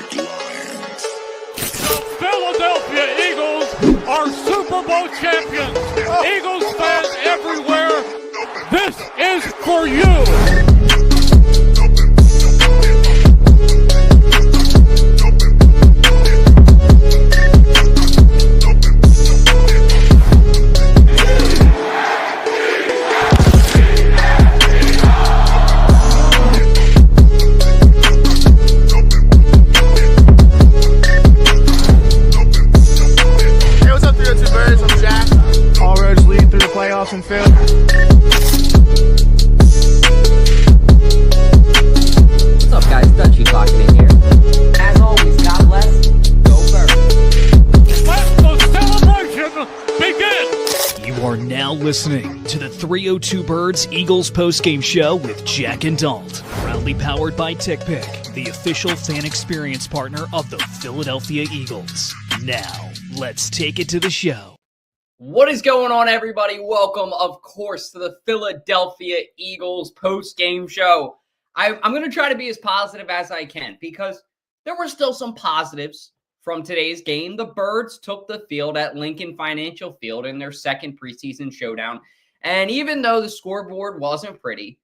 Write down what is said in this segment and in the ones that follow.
The Philadelphia Eagles are Super Bowl champions. Eagles fans everywhere, this is for you. And Phil. What's up, guys? Dutchy clocking in here. As always, God bless. Go Birds. Let the celebration begin. You are now listening to the 302 Birds Eagles postgame show with Jack and Dalton. Proudly powered by TickPick, the official fan experience partner of the Philadelphia Eagles. Now, let's take it to the show. What is going on, everybody? Welcome, of course, to the Philadelphia Eagles post-game show. I'm going to try to be as positive as I can because there were still some positives from today's game. The Birds took the field at Lincoln Financial Field in their second preseason showdown. And even though the scoreboard wasn't pretty,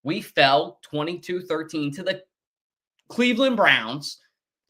we fell 22-13 to the Cleveland Browns.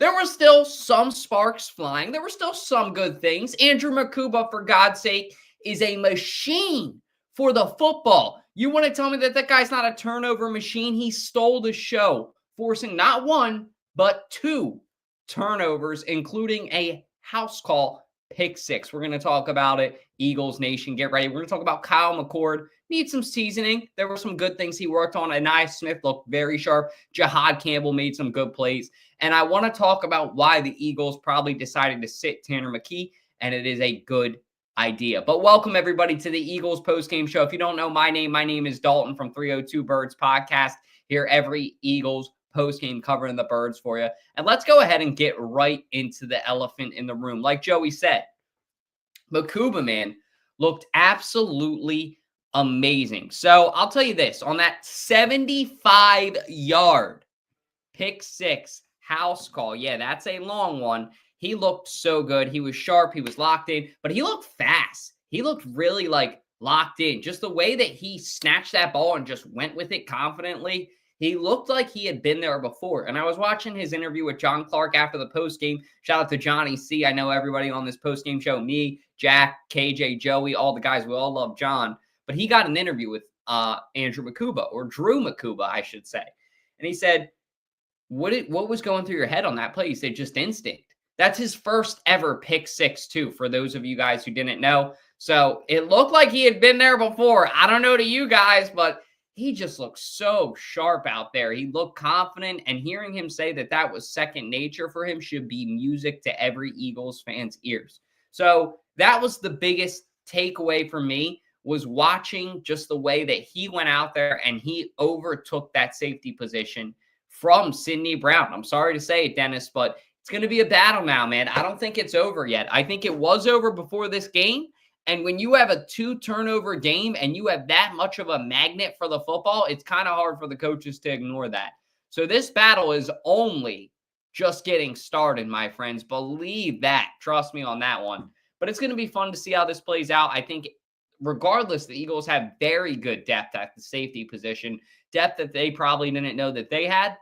There were still some sparks flying. There were still some good things. Andrew Mukuba, for God's sake, is a machine for the football. You want to tell me that that guy's not a turnover machine? He stole the show, forcing not one, but two turnovers, including a house call pick six. We're going to talk about it. Eagles Nation, get ready. We're going to talk about Kyle McCord. Need some seasoning. There were some good things he worked on. Ainias Smith looked very sharp. Jahad Campbell made some good plays. And I want to talk about why the Eagles probably decided to sit Tanner McKee, and it is a good idea. But welcome, everybody, to the Eagles postgame show. If you don't know my name is Dalton from 302 Birds Podcast. Here every Eagles postgame covering the Birds for you. And let's go ahead and get right into the elephant in the room. Like Joey said, Mukuba, man, looked absolutely amazing. So I'll tell you this, on that 75-yard pick six house call, yeah, that's a long one. He looked so good. He was sharp. He was locked in, but he looked fast. He looked really locked in. Just the way that he snatched that ball and just went with it confidently. He looked like he had been there before. And I was watching his interview with John Clark after the postgame. Shout out to Johnny C. I know everybody on this postgame show, me, Jack, KJ, Joey, all the guys. We all love John. But he got an interview with Andrew Mukuba, or Drew Mukuba, I should say. And he said, what was going through your head on that play? He said, just instinct. That's his first ever pick six, too, for those of you guys who didn't know. So it looked like he had been there before. I don't know to you guys, but he just looked so sharp out there. He looked confident, and hearing him say that that was second nature for him should be music to every Eagles fan's ears. So that was the biggest takeaway for me, was watching just the way that he went out there and he overtook that safety position from Sidney Brown. I'm sorry to say it, Dennis, but it's going to be a battle now, man. I don't think it's over yet. I think it was over before this game. And when you have a 2-turnover game and you have that much of a magnet for the football, it's kind of hard for the coaches to ignore that. So this battle is only just getting started, my friends. Believe that. Trust me on that one. But it's going to be fun to see how this plays out. I think regardless, the Eagles have very good depth at the safety position. Depth that they probably didn't know that they had.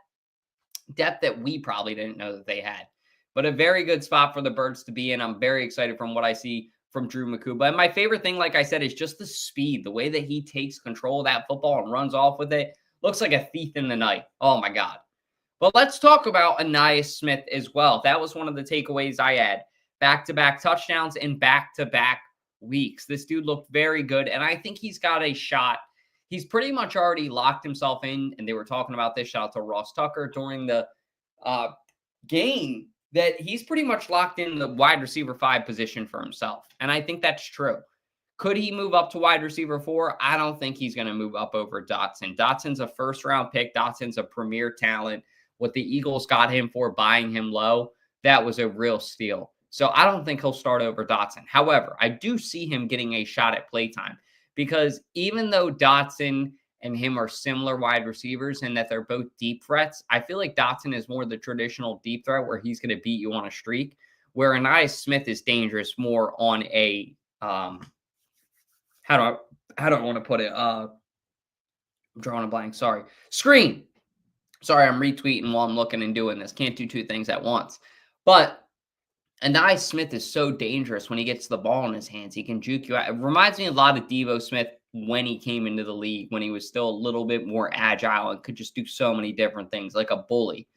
Depth that we probably didn't know that they had. But a very good spot for the Birds to be in. I'm very excited from what I see from Drew Mukuba. And my favorite thing, like I said, is just the speed. The way that he takes control of that football and runs off with it. Looks like a thief in the night. Oh, my God. But let's talk about Ainias Smith as well. That was one of the takeaways I had. Back-to-back touchdowns in back-to-back weeks. This dude looked very good, and I think he's got a shot. He's pretty much already locked himself in, and they were talking about this. Shout out to Ross Tucker during the game, that he's pretty much locked in the wide receiver 5 position for himself, and I think that's true. Could he move up to wide receiver 4? I don't think he's going to move up over Dotson. Dotson's a first-round pick. Dotson's a premier talent. What the Eagles got him for, buying him low, that was a real steal. So I don't think he'll start over Dotson. However, I do see him getting a shot at playtime, because even though Dotson and him are similar wide receivers and that they're both deep threats. I feel like Dalton is more the traditional deep threat where he's going to beat you on a streak, where Ainias Smith is dangerous more on a how do I want to put it? I'm drawing a blank. Sorry. Screen. Sorry, I'm retweeting while I'm looking and doing this. Can't do two things at once. But Ainias Smith is so dangerous when he gets the ball in his hands. He can juke you out. It reminds me a lot of Devo Smith when he came into the league, when he was still a little bit more agile and could just do so many different things like a bully.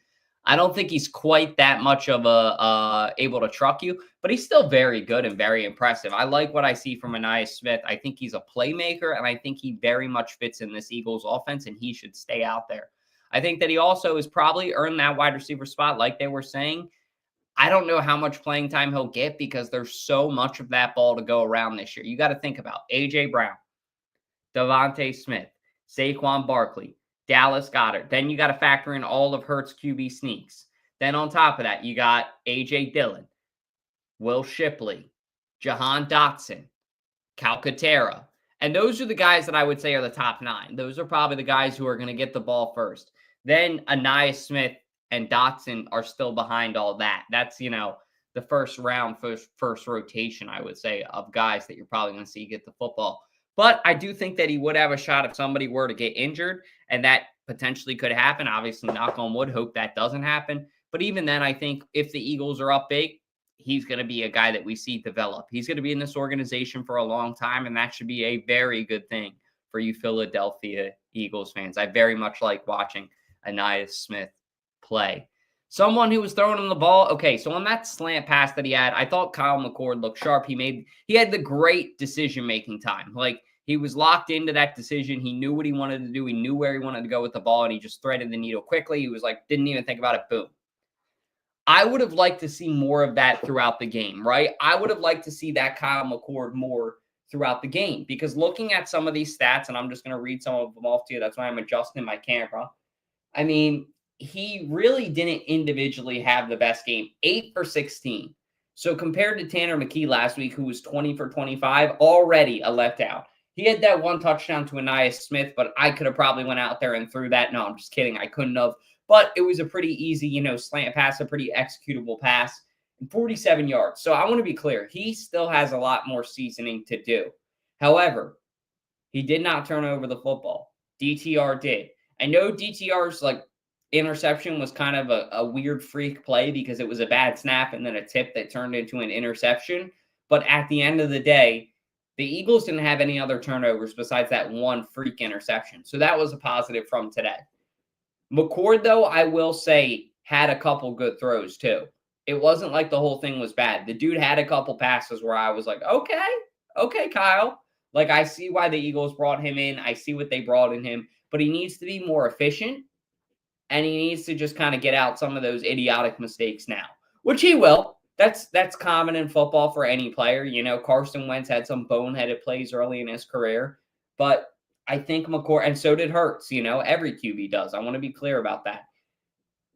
I don't think he's quite that much of a able to truck you, but he's still very good and very impressive. I like what I see from Ainias Smith. I think he's a playmaker, and I think he very much fits in this Eagles offense, and he should stay out there. I think that he also has probably earned that wide receiver spot, like they were saying. I don't know how much playing time he'll get because there's so much of that ball to go around this year. You got to think about A.J. Brown, Devontae Smith, Saquon Barkley, Dallas Goedert. Then you got to factor in all of Hurts' QB sneaks. Then on top of that, you got A.J. Dillon, Will Shipley, Jahan Dotson, Calcaterra. And those are the guys that I would say are the top 9. Those are probably the guys who are going to get the ball first. Then Ainias Smith and Dotson are still behind all that. That's, the first round, first rotation, I would say, of guys that you're probably going to see get the football. But I do think that he would have a shot if somebody were to get injured, and that potentially could happen. Obviously, knock on wood, hope that doesn't happen. But even then, I think if the Eagles are up big, he's going to be a guy that we see develop. He's going to be in this organization for a long time, and that should be a very good thing for you Philadelphia Eagles fans. I very much like watching Ainias Smith play. Someone who was throwing him the ball. Okay, so on that slant pass that he had, I thought Kyle McCord looked sharp. He had the great decision-making time. Like, he was locked into that decision. He knew what he wanted to do. He knew where he wanted to go with the ball, and he just threaded the needle quickly. He was like, didn't even think about it. Boom. I would have liked to see more of that throughout the game, right? I would have liked to see that Kyle McCord more throughout the game, because looking at some of these stats, and I'm just going to read some of them off to you. That's why I'm adjusting my camera. I mean, he really didn't individually have the best game. 8 for 16. So compared to Tanner McKee last week, who was 20 for 25, already a left out. He had that one touchdown to Ainias Smith, but I could have probably went out there and threw that. No, I'm just kidding. I couldn't have. But it was a pretty easy, slant pass, a pretty executable pass, and 47 yards. So I want to be clear. He still has a lot more seasoning to do. However, he did not turn over the football. DTR did. I know DTR's interception was kind of a weird freak play because it was a bad snap and then a tip that turned into an interception. But at the end of the day, the Eagles didn't have any other turnovers besides that one freak interception. So that was a positive from today. McCord, though, I will say, had a couple good throws, too. It wasn't like the whole thing was bad. The dude had a couple passes where I was like, okay, Kyle. I see why the Eagles brought him in. I see what they brought in him. But he needs to be more efficient, and he needs to just kind of get out some of those idiotic mistakes now, which he will. That's common in football for any player. Carson Wentz had some boneheaded plays early in his career, but I think McCord, and so did Hurts, every QB does. I want to be clear about that.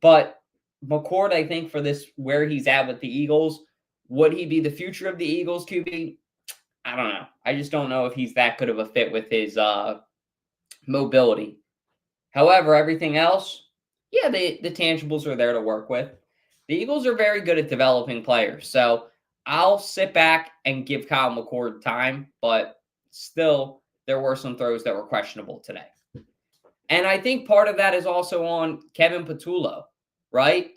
But McCord, I think for this, where he's at with the Eagles, would he be the future of the Eagles QB? I don't know. I just don't know if he's that good of a fit with his mobility. However, everything else, yeah, the tangibles are there to work with. The Eagles are very good at developing players. So I'll sit back and give Kyle McCord time, but still, there were some throws that were questionable today. And I think part of that is also on Kevin Patullo, right?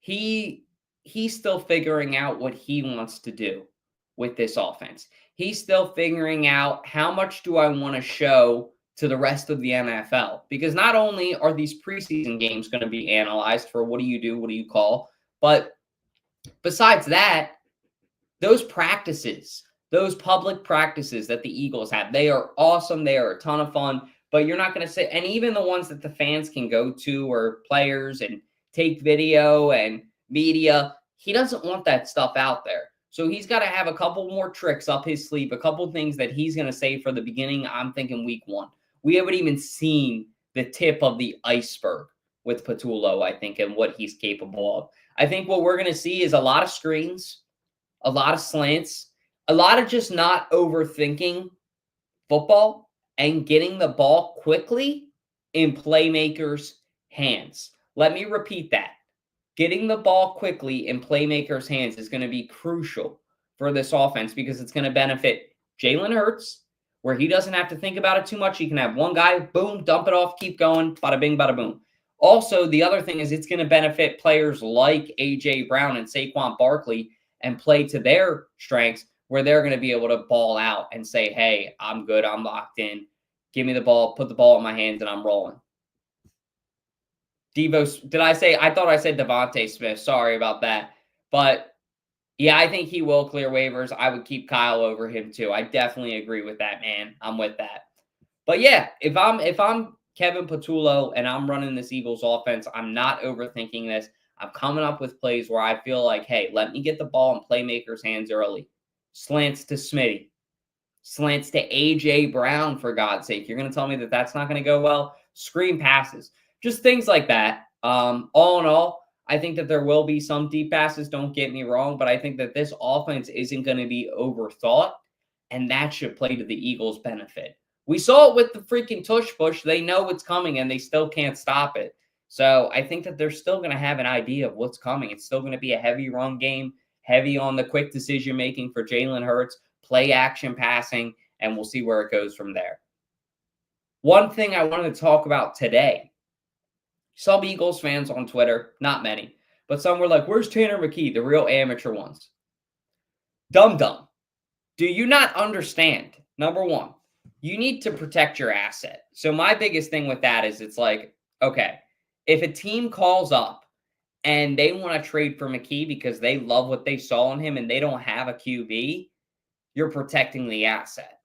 He's still figuring out what he wants to do with this offense. He's still figuring out how much do I want to show to the rest of the NFL? Because not only are these preseason games going to be analyzed for what do you do, what do you call, but besides that, those practices, those public practices that the Eagles have, they are awesome. They are a ton of fun, but you're not going to say, and even the ones that the fans can go to or players and take video and media, he doesn't want that stuff out there. So he's got to have a couple more tricks up his sleeve, a couple things that he's going to say for the beginning. I'm thinking week 1. We haven't even seen the tip of the iceberg with Patullo, I think, and what he's capable of. I think what we're going to see is a lot of screens, a lot of slants, a lot of just not overthinking football and getting the ball quickly in playmakers' hands. Let me repeat that. Getting the ball quickly in playmakers' hands is going to be crucial for this offense because it's going to benefit Jalen Hurts, where he doesn't have to think about it too much. He can have one guy, boom, dump it off, keep going, bada bing, bada boom. Also, the other thing is it's going to benefit players like A.J. Brown and Saquon Barkley and play to their strengths where they're going to be able to ball out and say, hey, I'm good, I'm locked in. Give me the ball, put the ball in my hands, and I'm rolling. I thought I said Devontae Smith. Sorry about that. But yeah, I think he will clear waivers. I would keep Kyle over him too. I definitely agree with that, man. I'm with that. But yeah, if I'm Kevin Patullo and I'm running this Eagles offense, I'm not overthinking this. I'm coming up with plays where I feel like, hey, let me get the ball in playmakers' hands early. Slants to Smitty. Slants to A.J. Brown, for God's sake. You're going to tell me that that's not going to go well? Screen passes. Just things like that. All in all, I think that there will be some deep passes, don't get me wrong, but I think that this offense isn't going to be overthought, and that should play to the Eagles' benefit. We saw it with the freaking tush push. They know what's coming, and they still can't stop it. So I think that they're still going to have an idea of what's coming. It's still going to be a heavy run game, heavy on the quick decision-making for Jalen Hurts, play action passing, and we'll see where it goes from there. One thing I wanted to talk about today, some Eagles fans on Twitter, not many, but some were like, where's Tanner McKee, the real amateur ones? Dum-dum. Do you not understand? Number one, you need to protect your asset. So my biggest thing with that is it's like, okay, if a team calls up and they want to trade for McKee because they love what they saw in him and they don't have a QB, you're protecting the asset.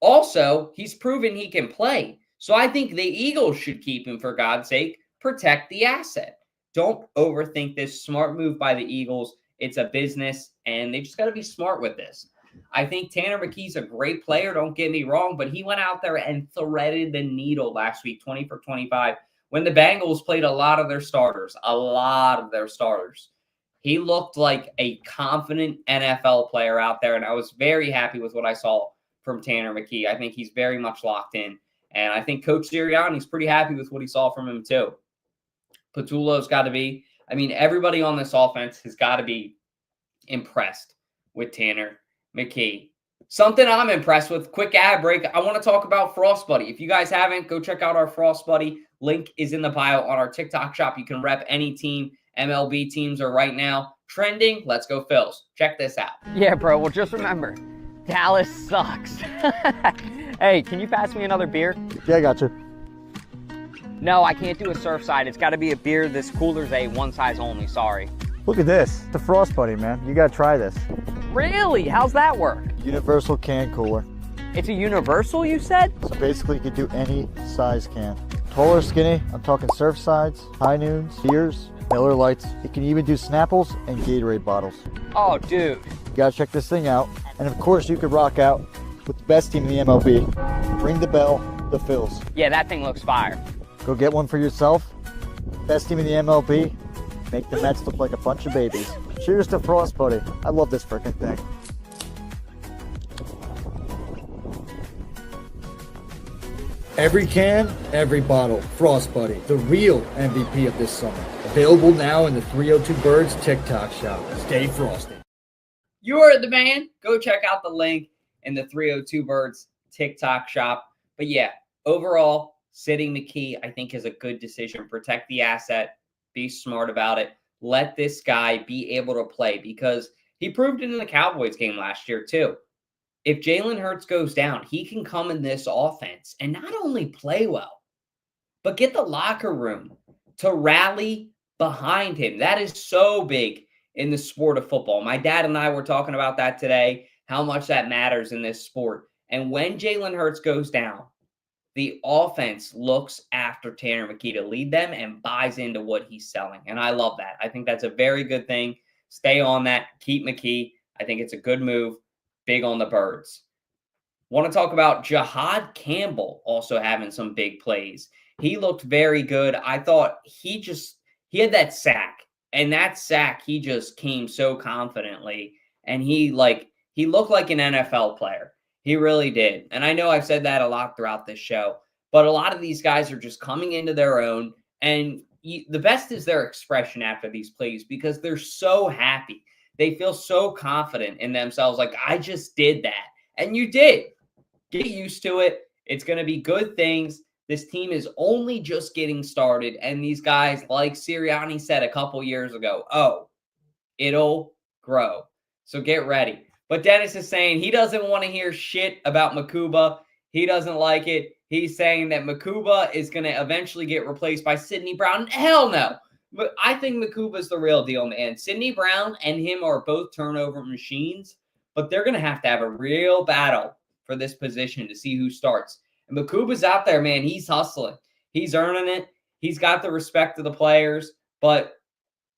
Also, he's proven he can play. So I think the Eagles should keep him, for God's sake. Protect the asset. Don't overthink this. Smart move by the Eagles. It's a business, and they just got to be smart with this. I think Tanner McKee's a great player, don't get me wrong, but he went out there and threaded the needle last week, 20 for 25, when the Bengals played a lot of their starters. He looked like a confident NFL player out there, and I was very happy with what I saw from Tanner McKee. I think he's very much locked in, and I think Coach Sirianni's pretty happy with what he saw from him too. Patullo's got to be, everybody on this offense has got to be impressed with Tanner McKee. Something I'm impressed with, quick ad break, I want to talk about Frost Buddy. If you guys haven't, go check out our Frost Buddy. Link is in the bio on our TikTok shop. You can rep any team. MLB teams are right now trending. Let's go Phils. Check this out. Yeah, bro. Well, just remember, Dallas sucks. Hey, can you pass me another beer? Yeah, I got you. No, I can't do a Surfside. It's got to be a beer. This cooler's a one size only. Sorry. Look at this. The Frost Buddy, man. You got to try this. Really? How's that work? Universal can cooler. It's a universal, you said? So basically, you could do any size can. Tall or skinny, I'm talking Surfsides, High Noons, beers, Miller Lights. You can even do Snapples and Gatorade bottles. Oh, dude. You got to check this thing out. And of course, you could rock out with the best team in the MLB. Ring the bell, the Phils. Yeah, that thing looks fire. Go get one for yourself. Best team in the MLB. Make the Mets look like a bunch of babies. Cheers to Frost Buddy. I love this frickin' thing. Every can, every bottle. Frost Buddy, the real MVP of this summer. Available now in the 302 Birds TikTok shop. Stay frosty. You are the man. Go check out the link in the 302 Birds TikTok shop. But yeah, overall, sitting McKee, I think, is a good decision. Protect the asset. Be smart about it. Let this guy be able to play because he proved it in the Cowboys game last year too. If Jalen Hurts goes down, he can come in this offense and not only play well, but get the locker room to rally behind him. That is so big in the sport of football. My dad and I were talking about that today, how much that matters in this sport. And when Jalen Hurts goes down, the offense looks after Tanner McKee to lead them and buys into what he's selling. And I love that. I think that's a very good thing. Stay on that. Keep McKee. I think it's a good move. Big on the Birds. Want to talk about Jahad Campbell also having some big plays. He looked very good. I thought he had that sack. And that sack, he just came so confidently. And he looked like an NFL player. He really did. And I know I've said that a lot throughout this show, but a lot of these guys are just coming into their own. And the best is their expression after these plays because they're so happy. They feel so confident in themselves. Like, I just did that. And you did. Get used to it. It's going to be good things. This team is only just getting started. And these guys, like Sirianni said a couple years ago, it'll grow. So get ready. But Dennis is saying he doesn't want to hear shit about Mukuba. He doesn't like it. He's saying that Mukuba is going to eventually get replaced by Sidney Brown. Hell no. But I think Mukuba's the real deal, man. Sidney Brown and him are both turnover machines, but they're going to have a real battle for this position to see who starts. And Mukuba's out there, man. He's hustling. He's earning it. He's got the respect of the players, but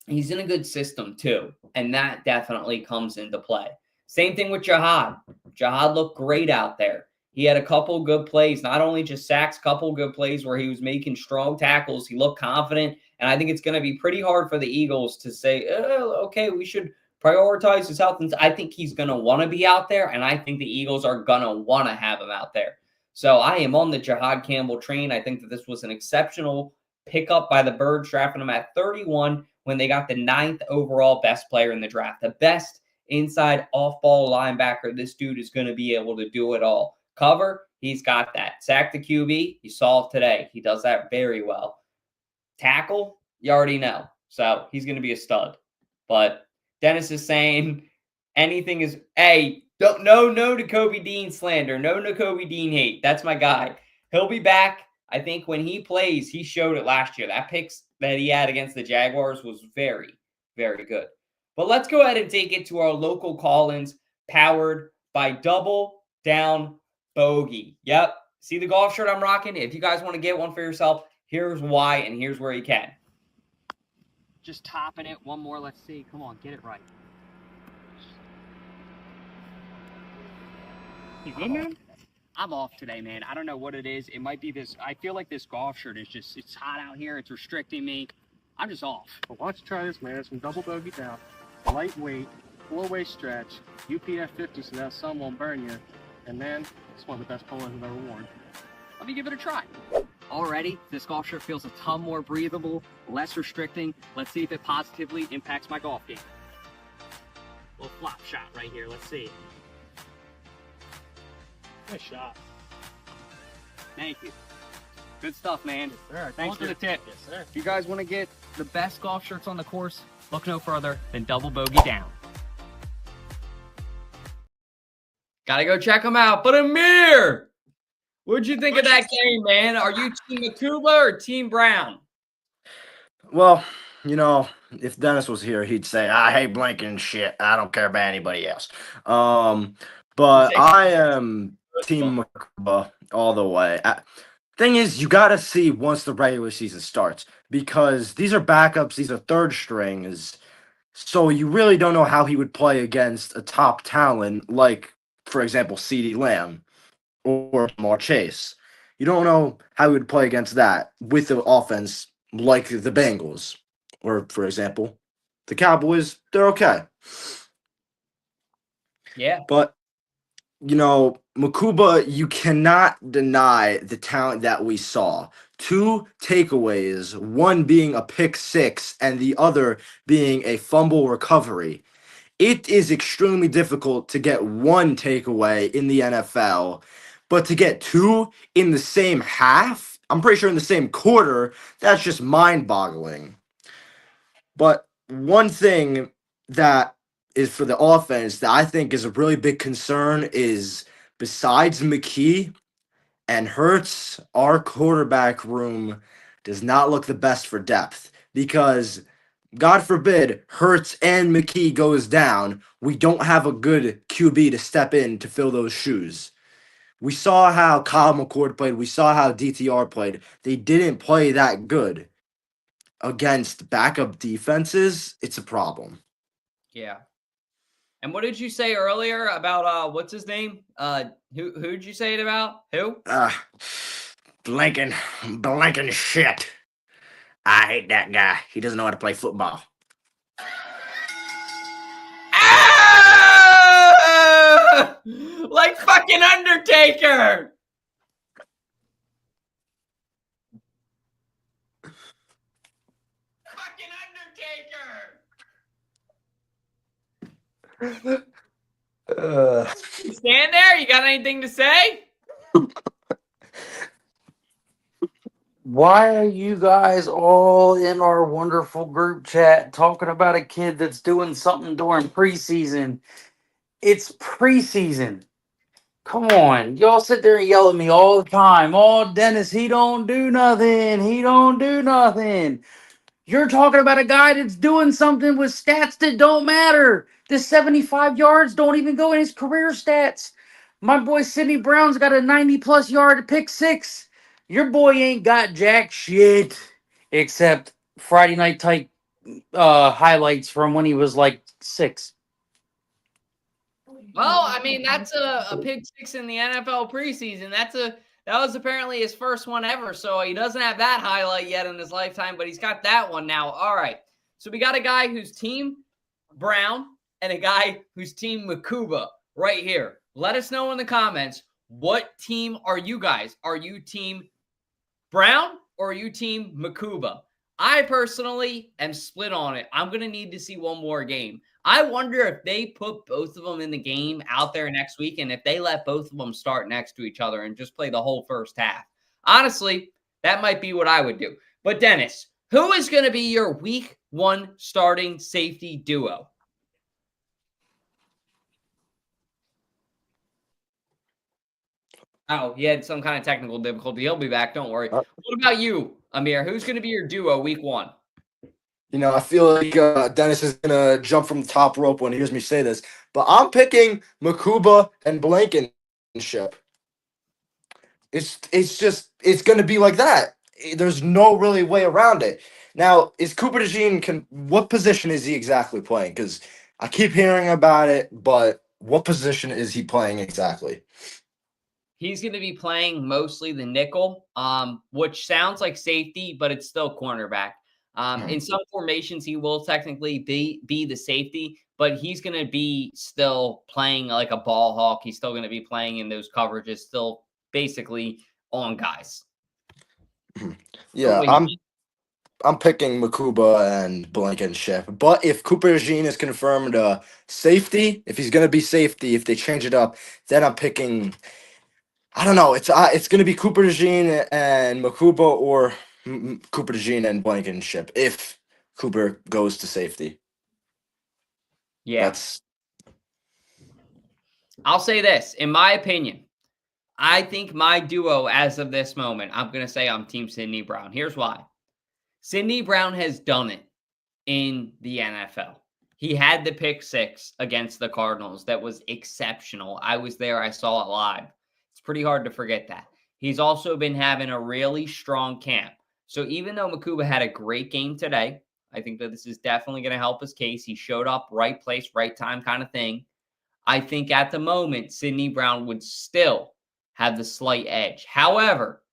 he's in a good system too, and that definitely comes into play. Same thing with Jihad. Jihad looked great out there. He had a couple good plays, not only just sacks, couple good plays where he was making strong tackles. He looked confident, and I think it's going to be pretty hard for the Eagles to say, okay, we should prioritize his health. And I think he's going to want to be out there, and I think the Eagles are going to want to have him out there. So I am on the Jihad Campbell train. I think that this was an exceptional pickup by the Birds, drafting him at 31 when they got the 9th overall best player in the draft. The best inside off-ball linebacker. This dude is going to be able to do it all. Cover, he's got that. Sack the QB, you saw it today. He does that very well. Tackle, you already know. So he's going to be a stud. But Dennis is saying anything is, hey, no Nakobe Dean slander. No Nakobe Dean hate. That's my guy. He'll be back. I think when he plays, he showed it last year. That picks that he had against the Jaguars was very, very good. But let's go ahead and take it to our local call-ins powered by Double Down Bogey. Yep. See the golf shirt I'm rocking? If you guys want to get one for yourself, here's why and here's where you can. Just topping it. One more. Let's see. Come on. Get it right. You good, man? I'm off today, man. I don't know what it is. It might be this. I feel like this golf shirt is just, it's hot out here. It's restricting me. I'm just off. Well, why don't you try this, man? It's some double bogey down. Lightweight, 4-way stretch, UPF 50 so that sun won't burn you. And man, it's one of the best polos I've ever worn. Let me give it a try. Already, this golf shirt feels a ton more breathable, less restricting. Let's see if it positively impacts my golf game. Little flop shot right here. Let's see. Nice shot. Thank you. Good stuff, man. All right, Thanks for the tip. Yes, sir. If you guys want to get the best golf shirts on the course, look no further than Double Bogey Down. Got to go check them out. But Amir, what'd you think of that game, man? Are you Team Mukuba or Team Brown? Well, if Dennis was here, he'd say, I hate blanking shit. I don't care about anybody else. But I am Team Mukuba all the way. Thing is, you got to see once the regular season starts because these are backups. These are third strings. So you really don't know how he would play against a top talent like, for example, CeeDee Lamb or Jamar Chase. You don't know how he would play against that with the offense like the Bengals or, for example, the Cowboys. They're okay. Yeah. But Mukuba, you cannot deny the talent that we saw. 2 takeaways, one being a pick 6 and the other being a fumble recovery. It is extremely difficult to get 1 takeaway in the NFL, but to get 2 in the same half, I'm pretty sure in the same quarter, that's just mind-boggling. But one thing that is for the offense that I think is a really big concern is besides McKee and Hurts, our quarterback room does not look the best for depth because God forbid Hurts and McKee goes down, we don't have a good QB to step in to fill those shoes. We saw how Kyle McCord played. We saw how DTR played. They didn't play that good against backup defenses. It's a problem. Yeah. And what did you say earlier about what's his name? Who'd you say it about? Who? Blanking shit. I hate that guy. He doesn't know how to play football. Like fucking Undertaker. Fucking Undertaker. You stand there? You got anything to say? Why are you guys all in our wonderful group chat talking about a kid that's doing something during preseason? It's preseason. Come on. Y'all sit there and yell at me all the time. Oh, Dennis, he don't do nothing. He don't do nothing. You're talking about a guy that's doing something with stats that don't matter. The 75 yards don't even go in his career stats. My boy Sidney Brown's got a 90-plus yard pick six. Your boy ain't got jack shit except Friday night type highlights from when he was like 6. Well, I mean, that's a pick six in the NFL preseason. That was apparently his first one ever. So he doesn't have that highlight yet in his lifetime, but he's got that one now. All right. So we got a guy who's team Brown and a guy who's team Mukuba right here. Let us know in the comments, what team are you guys? Are you team Brown or are you team Mukuba? I personally am split on it. I'm going to need to see one more game. I wonder if they put both of them in the game out there next week and if they let both of them start next to each other and just play the whole first half. Honestly, that might be what I would do. But Dennis, who is going to be your week 1 starting safety duo? Oh, he had some kind of technical difficulty. He'll be back. Don't worry. What about you, Amir? Who's going to be your duo week 1? You know, I feel like Dennis is going to jump from the top rope when he hears me say this, but I'm picking Mukuba and Blankenship. It's going to be like that. There's no really way around it. Now, is Cooper DeJean, what position is he exactly playing? Because I keep hearing about it, but what position is he playing exactly? He's going to be playing mostly the nickel, which sounds like safety, but it's still cornerback. In some formations, he will technically be the safety, but he's going to be still playing like a ball hawk. He's still going to be playing in those coverages, still basically on guys. Yeah, I'm picking Mukuba and Blankenship. But if Cooper DeJean is confirmed safety, if he's going to be safety, if they change it up, then I'm picking, I don't know. It's going to be Cooper DeJean and Mukuba or Cooper DeJean and Blankenship if Cooper goes to safety. Yeah. I'll say this. In my opinion, I think my duo as of this moment, I'm going to say I'm team Sidney Brown. Here's why. Sidney Brown has done it in the NFL. He had the pick six against the Cardinals. That was exceptional. I was there. I saw it live. It's pretty hard to forget that. He's also been having a really strong camp. So even though Mukuba had a great game today, I think that this is definitely going to help his case. He showed up, right place, right time kind of thing. I think at the moment, Sidney Brown would still have the slight edge. However,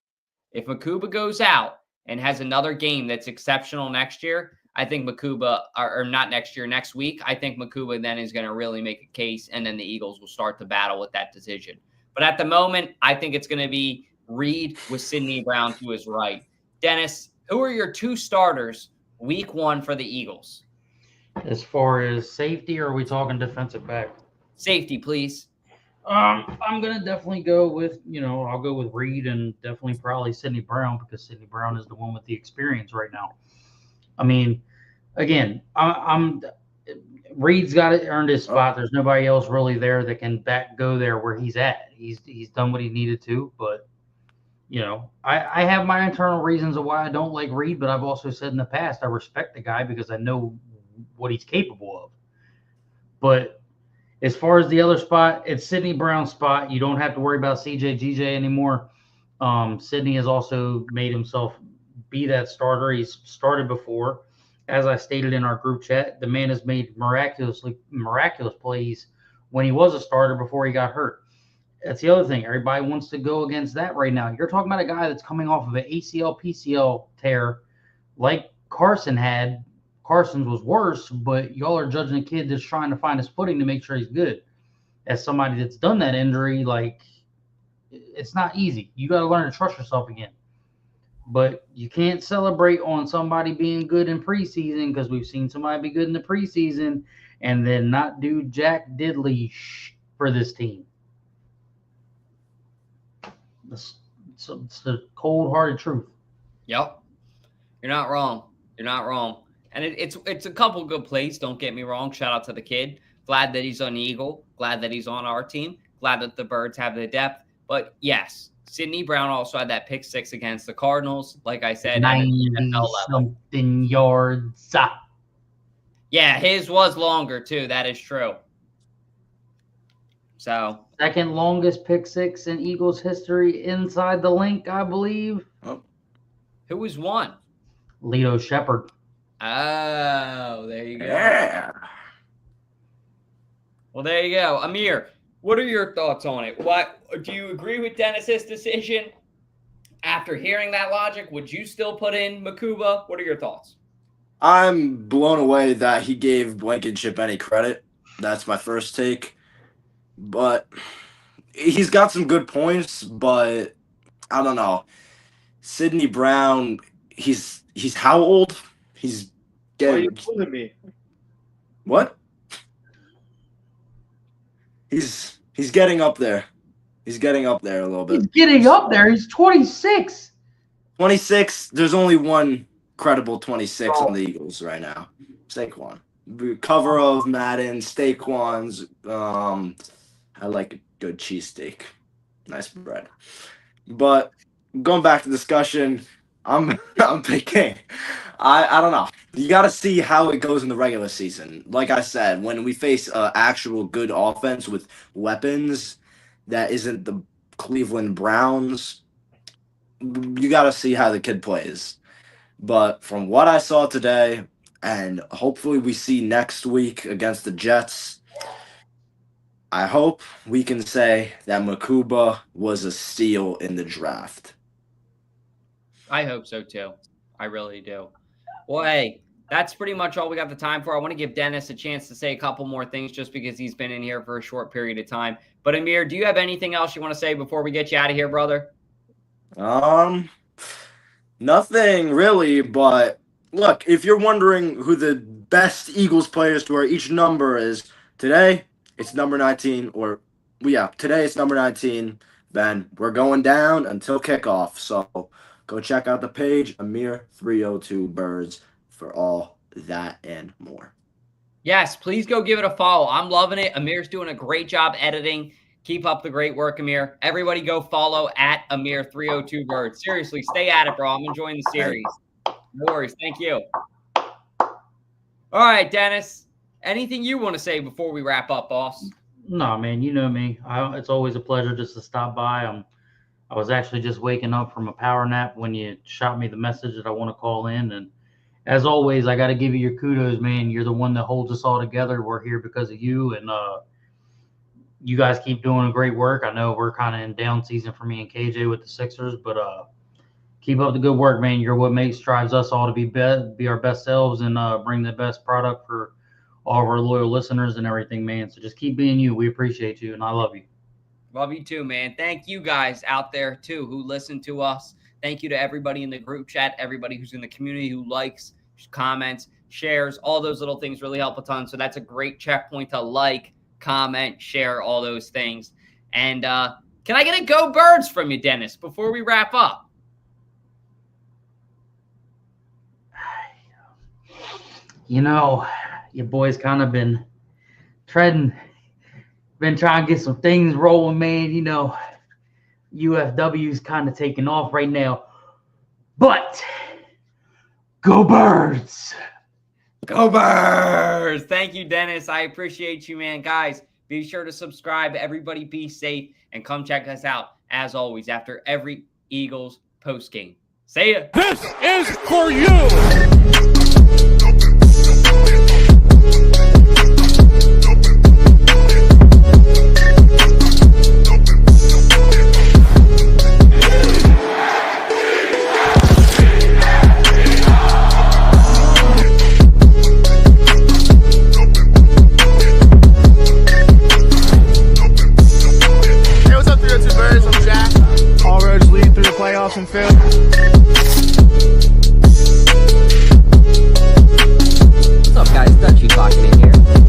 if Mukuba goes out and has another game that's exceptional next year, I think Mukuba, or not next year, next week, I think Mukuba then is going to really make a case, and then the Eagles will start to battle with that decision. But at the moment, I think it's going to be Reed with Sidney Brown to his right. Dennis, who are your 2 starters week 1 for the Eagles? As far as safety, or are we talking defensive back? Safety, please. I'm going to definitely go with, I'll go with Reed and definitely probably Sidney Brown, because Sidney Brown is the one with the experience right now. I mean, again, Reed's got to earn his spot. There's nobody else really there that can go there where he's at. He's done what he needed to, but I have my internal reasons of why I don't like Reed, but I've also said in the past I respect the guy because I know what he's capable of. But as far as the other spot, it's Sidney Brown's spot. You don't have to worry about CJ anymore. Sidney has also made himself be that starter. He's started before. As I stated in our group chat, the man has made miraculous plays when he was a starter before he got hurt. That's the other thing. Everybody wants to go against that right now. You're talking about a guy that's coming off of an ACL, PCL tear like Carson had. Carson's was worse, but y'all are judging a kid that's trying to find his footing to make sure he's good. as somebody that's done that injury, like, it's not easy. You got to learn to trust yourself again. But you can't celebrate on somebody being good in preseason, because we've seen somebody be good in the preseason and then not do jack diddly for this team. It's the cold-hearted truth. Yep. You're not wrong. You're not wrong. And it's a couple good plays. Don't get me wrong. Shout out to the kid. Glad that he's on the Eagle. Glad that he's on our team. Glad that the Birds have the depth. But yes, Sidney Brown also had that pick 6 against the Cardinals. Like I said, 90-something yards. Yeah, his was longer too. That is true. So second longest pick 6 in Eagles history inside the link, I believe. Oh. Who was one? Lito Shepherd. Oh, there you go. Yeah. Well, there you go. Amir, what are your thoughts on it? What do you agree with Dennis's decision? After hearing that logic, would you still put in Mukuba? What are your thoughts? I'm blown away that he gave Blankenship any credit. That's my first take. But he's got some good points, but I don't know. Sidney Brown, he's how old? He's getting. Why are you pulling me? What? He's getting up there. He's getting up there a little bit. He's getting up there. He's 26. 26. There's only one credible 26 on the Eagles right now. Saquon. Cover of Madden, Saquon's. I like a good cheesesteak. Nice bread. But going back to discussion, I'm picking. I don't know. You got to see how it goes in the regular season. Like I said, when we face actual good offense with weapons that isn't the Cleveland Browns, you got to see how the kid plays. But from what I saw today, and hopefully we see next week against the Jets, I hope we can say that Mukuba was a steal in the draft. I hope so too. I really do. Well, hey, that's pretty much all we got the time for. I want to give Dennis a chance to say a couple more things just because he's been in here for a short period of time. But Amir, do you have anything else you want to say before we get you out of here, brother? Nothing really, but look, if you're wondering who the best Eagles players to wear each number is, today it's number 19, today it's number 19. Then we're going down until kickoff. So go check out the page, Amir 302 Birds, for all that and more. Yes, please go give it a follow. I'm loving it. Amir's doing a great job editing. Keep up the great work, Amir. Everybody go follow at Amir 302 Birds. Seriously, stay at it, bro. I'm enjoying the series. No worries. Thank you. All right, Dennis. Anything you want to say before we wrap up, boss? No, man, you know me. It's always a pleasure just to stop by. I was actually just waking up from a power nap when you shot me the message that I want to call in. And as always, I got to give you your kudos, man. You're the one that holds us all together. We're here because of you. And you guys keep doing great work. I know we're kind of in down season for me and KJ with the Sixers, but keep up the good work, man. You're what drives us all to be our best selves and bring the best product for all of our loyal listeners and everything, man. So just keep being you. We appreciate you, and I love you. Love you too, man. Thank you guys out there too who listen to us. Thank you to everybody in the group chat, everybody who's in the community who likes, comments, shares, all those little things really help a ton. So that's a great checkpoint to like, comment, share, all those things. And can I get a go Birds from you, Dennis, before we wrap up? You know, your boy's kind of been trying to get some things rolling, man. You know, UFW's kind of taking off right now. But go Birds! Go Birds! Thank you, Dennis. I appreciate you, man. Guys, be sure to subscribe. Everybody be safe and come check us out, as always, after every Eagles postgame. See ya! This is for you! got you talking in here.